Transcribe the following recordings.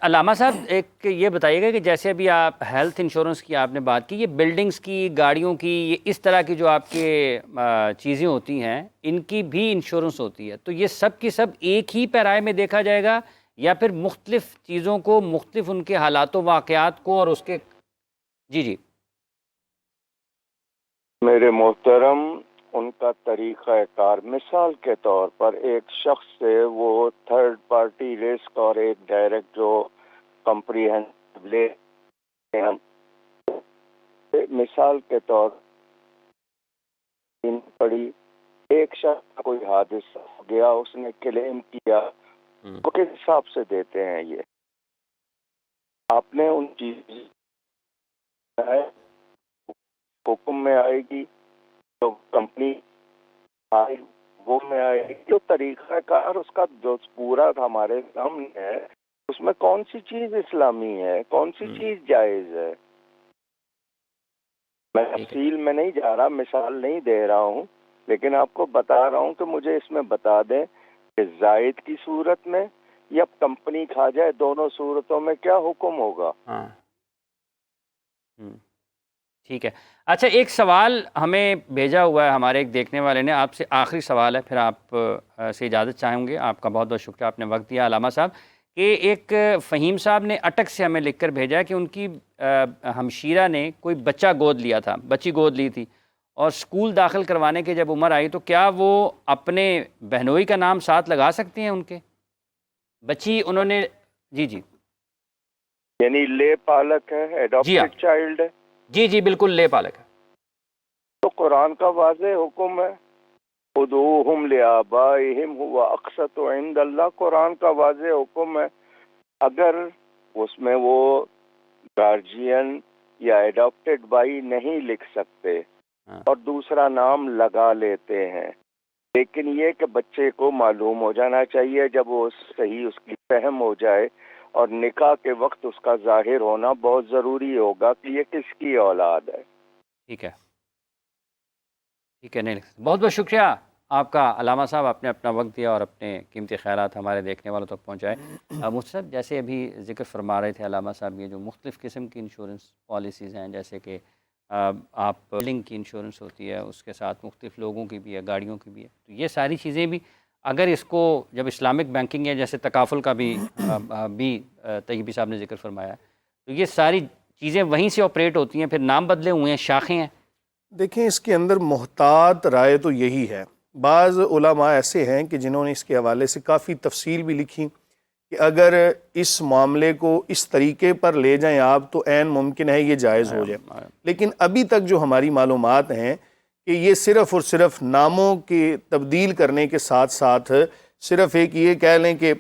علامہ صاحب ایک یہ بتائیے گا کہ جیسے ابھی آپ ہیلتھ انشورنس کی آپ نے بات کی، یہ بلڈنگز کی، گاڑیوں کی، یہ اس طرح کی جو آپ کے چیزیں ہوتی ہیں ان کی بھی انشورنس ہوتی ہے، تو یہ سب کی سب ایک ہی پیرائے میں دیکھا جائے گا یا پھر مختلف چیزوں کو، مختلف ان کے حالات و واقعات کو اور اس کے؟ جی میرے محترم، ان کا طریقہ کار مثال کے طور پر ایک شخص سے وہ تھرڈ پارٹی رسک اور ایک ڈائریکٹ جو کمپریہنسو لے ہیں، مثال کے طور پڑی، ایک شخص کا کوئی حادثہ ہو گیا، اس نے کلیم کیا، وہ کس حساب سے دیتے ہیں؟ یہ آپ نے ان چیز حکم میں آئے گی تو کمپنی آئے وہ میں آئے گی، جو طریقہ کار اس کا جو پورا ہمارے سامنے ہے، اس میں کون سی چیز اسلامی ہے، کون سی چیز جائز ہے؟ میں تفصیل میں نہیں جا رہا، مثال نہیں دے رہا ہوں، لیکن آپ کو بتا رہا ہوں کہ مجھے اس میں بتا دیں کہ زائد کی صورت میں یا کمپنی کھا جائے، دونوں صورتوں میں کیا حکم ہوگا؟ ہاں ٹھیک ہے۔ اچھا، ایک سوال ہمیں بھیجا ہوا ہے ہمارے ایک دیکھنے والے نے، آپ سے آخری سوال ہے، پھر آپ سے اجازت چاہیں گے۔ آپ کا بہت بہت شکریہ، آپ نے وقت دیا علامہ صاحب۔ کہ ایک فہیم صاحب نے اٹک سے ہمیں لکھ کر بھیجا ہے کہ ان کی ہمشیرہ نے کوئی بچہ گود لیا تھا، بچی گود لی تھی، اور اسکول داخل کروانے کے جب عمر آئی تو کیا وہ اپنے بہنوئی کا نام ساتھ لگا سکتے ہیں ان کے؟ بچی انہوں نے جی یعنی لے پالک ہے، ایڈاپٹڈ چائلڈ ہے؟ جی بالکل لے پالک ہے۔ تو قرآن کا واضح حکم ہے، ادعوہم لآبائہم هو اقسط عند اللہ، قرآن کا واضح حکم ہے۔ اگر اس میں وہ گارجین یا ایڈاپٹڈ بائی نہیں لکھ سکتے اور دوسرا نام لگا لیتے ہیں، لیکن یہ کہ بچے کو معلوم ہو جانا چاہیے، جب وہ صحیح اس کی فہم ہو جائے اور نکاح کے وقت اس کا ظاہر ہونا بہت ضروری ہوگا کہ یہ کس کی اولاد ہے۔ ٹھیک ہے نہیں، بہت بہت شکریہ آپ کا علامہ صاحب، آپ نے اپنا وقت دیا اور اپنے قیمتی خیالات ہمارے دیکھنے والوں تک پہنچائے۔ مفتی صاحب، جیسے ابھی ذکر فرما رہے تھے علامہ صاحب، یہ جو مختلف قسم کی انشورنس پالیسیز ہیں، جیسے کہ آپ بلڈنگ کی انشورنس ہوتی ہے، اس کے ساتھ مختلف لوگوں کی بھی ہے، گاڑیوں کی بھی ہے، تو یہ ساری چیزیں بھی اگر اس کو جب اسلامک بینکنگ ہے، جیسے تکافل کا بھی طیبی صاحب نے ذکر فرمایا ہے، تو یہ ساری چیزیں وہیں سے آپریٹ ہوتی ہیں، پھر نام بدلے ہوئے ہیں، شاخیں ہیں۔ دیکھیں، اس کے اندر محتاط رائے تو یہی ہے۔ بعض علماء ایسے ہیں کہ جنہوں نے اس کے حوالے سے کافی تفصیل بھی لکھی کہ اگر اس معاملے کو اس طریقے پر لے جائیں آپ تو عین ممکن ہے یہ جائز ہو جائے، لیکن ابھی تک جو ہماری معلومات ہیں کہ یہ صرف اور صرف ناموں کی تبدیل کرنے کے ساتھ ساتھ صرف ایک یہ کہہ لیں کہ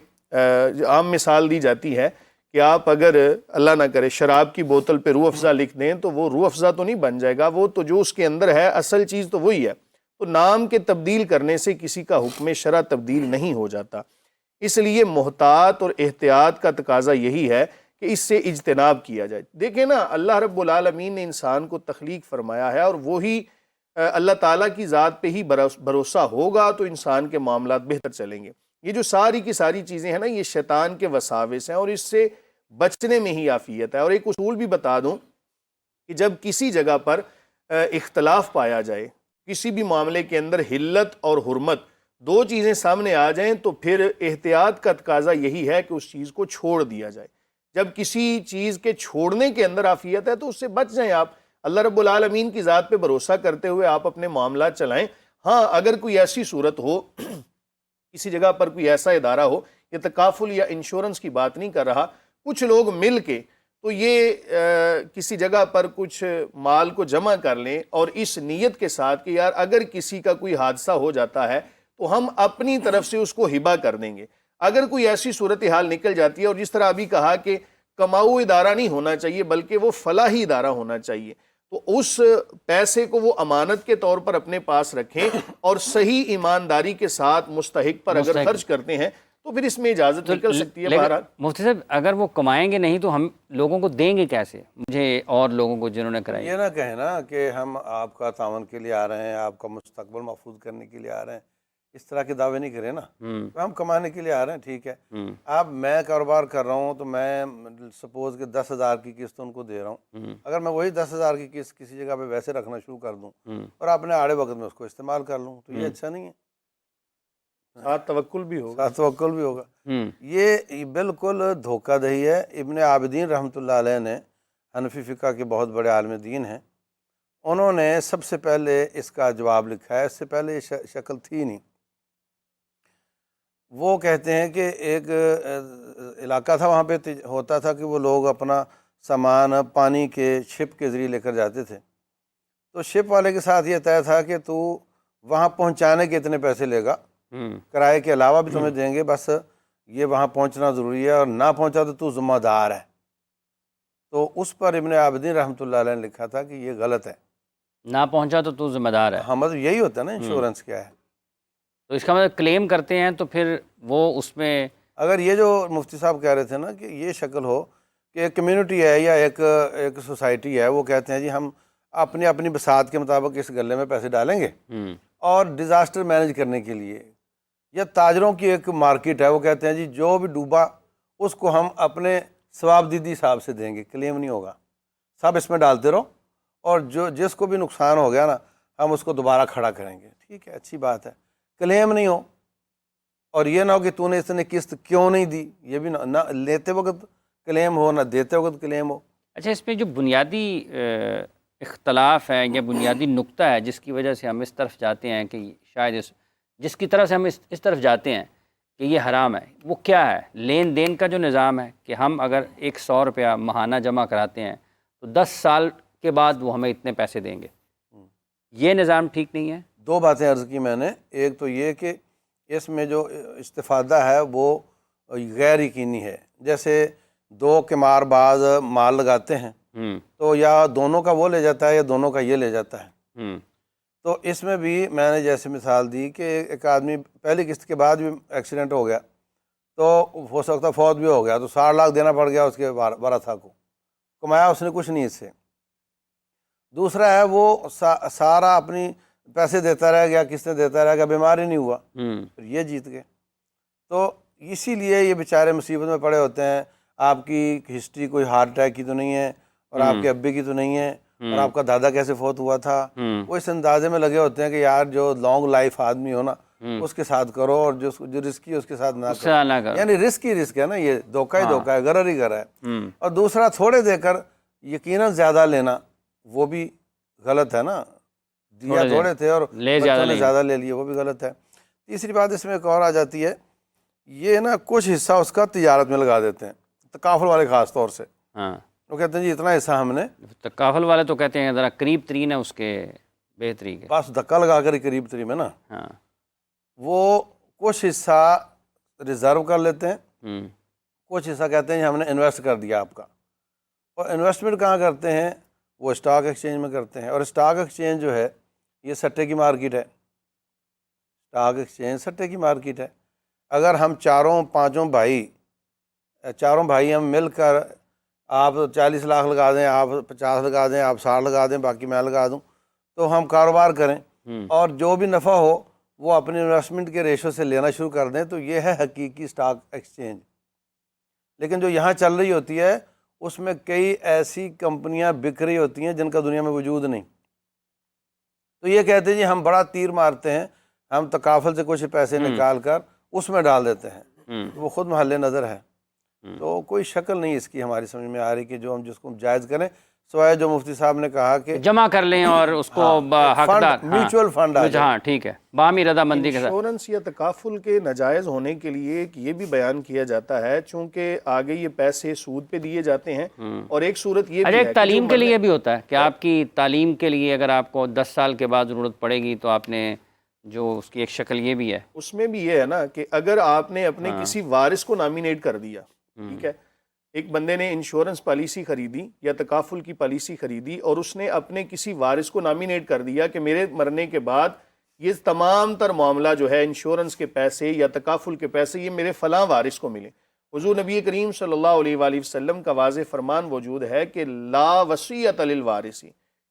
عام مثال دی جاتی ہے کہ آپ اگر اللہ نہ کرے شراب کی بوتل پہ روح افزا لکھ دیں تو وہ روح افزا تو نہیں بن جائے گا، وہ تو جو اس کے اندر ہے اصل چیز تو وہی ہے۔ تو نام کے تبدیل کرنے سے کسی کا حکم شرع تبدیل نہیں ہو جاتا، اس لیے محتاط اور احتیاط کا تقاضا یہی ہے کہ اس سے اجتناب کیا جائے۔ دیکھیں نا، اللہ رب العالمین نے انسان کو تخلیق فرمایا ہے، اور وہی اللہ تعالیٰ کی ذات پہ ہی بھروسہ ہوگا تو انسان کے معاملات بہتر چلیں گے۔ یہ جو ساری کی ساری چیزیں ہیں نا، یہ شیطان کے وساوس ہیں، اور اس سے بچنے میں ہی عافیت ہے۔ اور ایک اصول بھی بتا دوں کہ جب کسی جگہ پر اختلاف پایا جائے، کسی بھی معاملے کے اندر حلت اور حرمت دو چیزیں سامنے آ جائیں، تو پھر احتیاط کا تقاضا یہی ہے کہ اس چیز کو چھوڑ دیا جائے۔ جب کسی چیز کے چھوڑنے کے اندر عافیت ہے تو اس سے بچ جائیں آپ، اللہ رب العالمین کی ذات پہ بھروسہ کرتے ہوئے آپ اپنے معاملات چلائیں۔ ہاں، اگر کوئی ایسی صورت ہو، کسی جگہ پر کوئی ایسا ادارہ ہو، یہ تکافل یا انشورنس کی بات نہیں کر رہا، کچھ لوگ مل کے تو یہ کسی جگہ پر کچھ مال کو جمع کر لیں اور اس نیت کے ساتھ کہ یار اگر کسی کا کوئی حادثہ ہو جاتا ہے تو ہم اپنی طرف سے اس کو ہبہ کر دیں گے۔ اگر کوئی ایسی صورتحال نکل جاتی ہے، اور جس طرح ابھی کہا کہ کماؤ ادارہ نہیں ہونا چاہیے بلکہ وہ فلاحی ادارہ ہونا چاہیے، تو اس پیسے کو وہ امانت کے طور پر اپنے پاس رکھیں اور صحیح ایمانداری کے ساتھ مستحق پر اگر خرچ کرتے ہیں تو پھر اس میں اجازت نکل سکتی ہے۔ بہرحال مفتی صاحب، اگر وہ کمائیں گے نہیں تو ہم لوگوں کو دیں گے کیسے؟ مجھے اور لوگوں کو جنہوں نے کرائی، یہ نہ کہیں نا کہ ہم آپ کا تعاون کے لیے آ رہے ہیں، آپ کا مستقبل محفوظ کرنے کے لیے آ رہے ہیں، اس طرح کے دعوے نہیں کرے نا. ہم کمانے کے لیے آ رہے ہیں، ٹھیک ہے. ہوں اب میں کاروبار کر رہا ہوں تو میں سپوز کہ 10,000 کی قسط ان کو دے رہا ہوں. اگر میں وہی 10,000 کی قسط کسی جگہ پہ ویسے رکھنا شروع کر دوں اور اپنے آڑے وقت میں اس کو استعمال کر لوں تو یہ اچھا نہیں ہے. ساتھ توکل بھی ہوگا. ساتھ توکل بھی ہوگا. یہ بالکل دھوکہ دہی ہے. ابن عابدین رحمۃ اللہ علیہ نے، حنفی فقہ کے بہت بڑے عالم دین ہیں، انہوں نے سب سے پہلے اس کا جواب لکھا ہے. اس سے پہلے یہ شکل تھی نہیں. وہ کہتے ہیں کہ ایک علاقہ تھا، وہاں پہ ہوتا تھا کہ وہ لوگ اپنا سامان پانی کے شپ کے ذریعے لے کر جاتے تھے. تو شپ والے کے ساتھ یہ طے تھا کہ تو وہاں پہنچانے کے اتنے پیسے لے گا، کرائے کے علاوہ بھی تمہیں دیں گے، بس یہ وہاں پہنچنا ضروری ہے، اور نہ پہنچا تو ذمہ دار ہے. تو اس پر ابن عابدین رحمۃ اللہ علیہ نے لکھا تھا کہ یہ غلط ہے. نہ پہنچا تو ذمہ دار ہے. ہاں، مطلب یہی ہوتا ہے نا انشورنس کیا ہے. تو اس کا مطلب کلیم کرتے ہیں تو پھر وہ اس میں اگر یہ جو مفتی صاحب کہہ رہے تھے نا کہ یہ شکل ہو کہ ایک کمیونٹی ہے یا ایک سوسائٹی ہے، وہ کہتے ہیں جی ہم اپنی بساط کے مطابق اس گلے میں پیسے ڈالیں گے، اور ڈیزاسٹر مینج کرنے کے لیے، یا تاجروں کی ایک مارکیٹ ہے، وہ کہتے ہیں جی جو بھی ڈوبا اس کو ہم اپنے ثواب دیدی حساب سے دیں گے، کلیم نہیں ہوگا، سب اس میں ڈالتے رہو، اور جس کو بھی نقصان ہو گیا نا ہم اس کو دوبارہ کھڑا کریں گے. ٹھیک ہے، اچھی بات ہے. کلیم نہیں ہو، اور یہ نہ ہو کہ تو نے اتنے قسط کیوں نہیں دی، یہ بھی نہ لیتے وقت کلیم ہو نہ دیتے وقت کلیم ہو. اچھا، اس میں جو بنیادی اختلاف ہے یا بنیادی نقطہ ہے جس کی وجہ سے ہم اس طرف جاتے ہیں کہ شاید جس کی طرف سے ہم اس طرف جاتے ہیں کہ یہ حرام ہے، وہ کیا ہے؟ لین دین کا جو نظام ہے کہ ہم اگر 100 روپیہ ماہانہ جمع کراتے ہیں تو 10 سال کے بعد وہ ہمیں اتنے پیسے دیں گے. یہ نظام ٹھیک نہیں ہے. دو باتیں عرض کی میں نے. ایک تو یہ کہ اس میں جو استفادہ ہے وہ غیر یقینی ہے. جیسے دو قمار باز مال لگاتے ہیں تو یا دونوں کا وہ لے جاتا ہے یا دونوں کا یہ لے جاتا ہے. تو اس میں بھی میں نے جیسے مثال دی کہ ایک آدمی پہلی قسط کے بعد بھی ایکسیڈنٹ ہو گیا تو ہو سکتا فوت بھی ہو گیا تو 60 لاکھ دینا پڑ گیا اس کے وارثہ کو. کمایا اس نے کچھ نہیں اس سے. دوسرا ہے وہ سارا اپنی پیسے دیتا رہ گیا، قسطیں دیتا رہ گیا، بیمار ہی نہیں ہوا، پھر یہ جیت گئے. تو اسی لیے یہ بیچارے مصیبت میں پڑے ہوتے ہیں. آپ کی ہسٹری کوئی ہارٹ اٹیک کی تو نہیں ہے، اور آپ کے ابے کی تو نہیں ہے، اور آپ کا دادا کیسے فوت ہوا تھا. وہ اس اندازے میں لگے ہوتے ہیں کہ یار جو لانگ لائف آدمی ہو نا اس کے ساتھ کرو، اور جو رسکی ہے اس کے ساتھ نہ کرو. یعنی رسک ہی رسک ہے نا، یہ دھوکہ ہی دھوکہ ہے، غرر ہی غرر ہے. اور دوسرا تھوڑے دے کر یقیناً زیادہ لینا وہ بھی غلط ہے نا. دیا تھوڑے تھے اور بچوں نے زیادہ لے لیے، وہ بھی غلط ہے. تیسری بات اس میں ایک اور آ جاتی ہے، یہ نا کچھ حصہ اس کا تجارت میں لگا دیتے ہیں، تکافل والے خاص طور سے. وہ کہتے ہیں جی اتنا حصہ ہم نے، تکافل والے تو کہتے ہیں ذرا قریب ترین ہے اس کے بہتری کے، بس دھکا لگا کر قریب ترین میں نا وہ کچھ حصہ ریزرو کر لیتے ہیں، کچھ حصہ کہتے ہیں جی ہم نے انویسٹ کر دیا آپ کا. اور انویسٹمنٹ کہاں کرتے ہیں؟ وہ اسٹاک ایکسچینج میں کرتے ہیں. اور اسٹاک ایکسچینج جو ہے یہ سٹے کی مارکیٹ ہے. اسٹاک ایکسچینج سٹے کی مارکیٹ ہے. اگر ہم چاروں بھائی ہم مل کر آپ 40 لاکھ لگا دیں، آپ 50 لگا دیں، آپ 60 لگا دیں، باقی میں لگا دوں، تو ہم کاروبار کریں اور جو بھی نفع ہو وہ اپنے انویسٹمنٹ کے ریشو سے لینا شروع کر دیں، تو یہ ہے حقیقی اسٹاک ایکسچینج. لیکن جو یہاں چل رہی ہوتی ہے اس میں کئی ایسی کمپنیاں بک رہی ہوتی ہیں جن کا دنیا میں وجود نہیں. تو یہ کہتے ہیں جی ہم بڑا تیر مارتے ہیں، ہم تکافل سے کچھ پیسے نکال کر اس میں ڈال دیتے ہیں، وہ خود محل نظر ہے. تو کوئی شکل نہیں اس کی ہماری سمجھ میں آ رہی کہ جو ہم جس کو جائز کریں، سوائے جو مفتی صاحب نے کہا کہ جمع کر لیں اور اس کو حقدار میوچول فنڈ آ جائے. ہاں ٹھیک ہے، باہمی رضامندی کے ساتھ. انشورنس یا تکافل کے ناجائز ہونے کے لیے یہ بھی بیان کیا جاتا ہے چونکہ آگے یہ پیسے سود پہ دیے جاتے ہیں، اور ایک صورت یہ بھی ہے ایک تعلیم کے لیے بھی ہوتا ہے کہ آپ کی تعلیم کے لیے اگر آپ کو 10 سال کے بعد ضرورت پڑے گی تو آپ نے جو اس کی ایک شکل یہ بھی ہے، اس میں بھی یہ ہے نا کہ اگر آپ نے اپنے کسی وارث کو نامینیٹ کر دیا، ٹھیک ہے، ایک بندے نے انشورنس پالیسی خریدی یا تکافل کی پالیسی خریدی اور اس نے اپنے کسی وارث کو نامینیٹ کر دیا کہ میرے مرنے کے بعد یہ تمام تر معاملہ جو ہے انشورنس کے پیسے یا تکافل کے پیسے یہ میرے فلاں وارث کو ملے. حضور نبی کریم صلی اللہ علیہ وآلہ وسلم کا واضح فرمان موجود ہے کہ لا وصیۃ للوارث،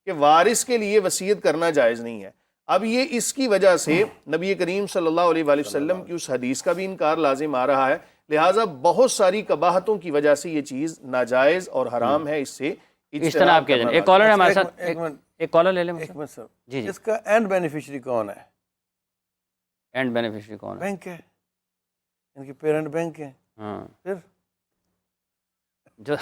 کہ وارث کے لیے وصیت کرنا جائز نہیں ہے. اب یہ اس کی وجہ سے نبی کریم صلی اللہ علیہ وآلہ وسلم کی اس حدیث کا بھی انکار لازم آ رہا ہے، لہٰذا بہت ساری قباحتوں کی وجہ سے یہ چیز ناجائز اور حرام ہے، اس سے اجتناب کیا جائے۔ ایک کالر ہے ہمارے ساتھ، ایک منٹ ایک کالر لے لیں۔ ایک منٹ سر، جی جی، اس کا اینڈ بینیفیشری کون ہے؟ اینڈ بینیفیشری کون ہے؟ بینک ہے، ان کی پیرنٹ بینک ہے۔ ہاں، پھر جو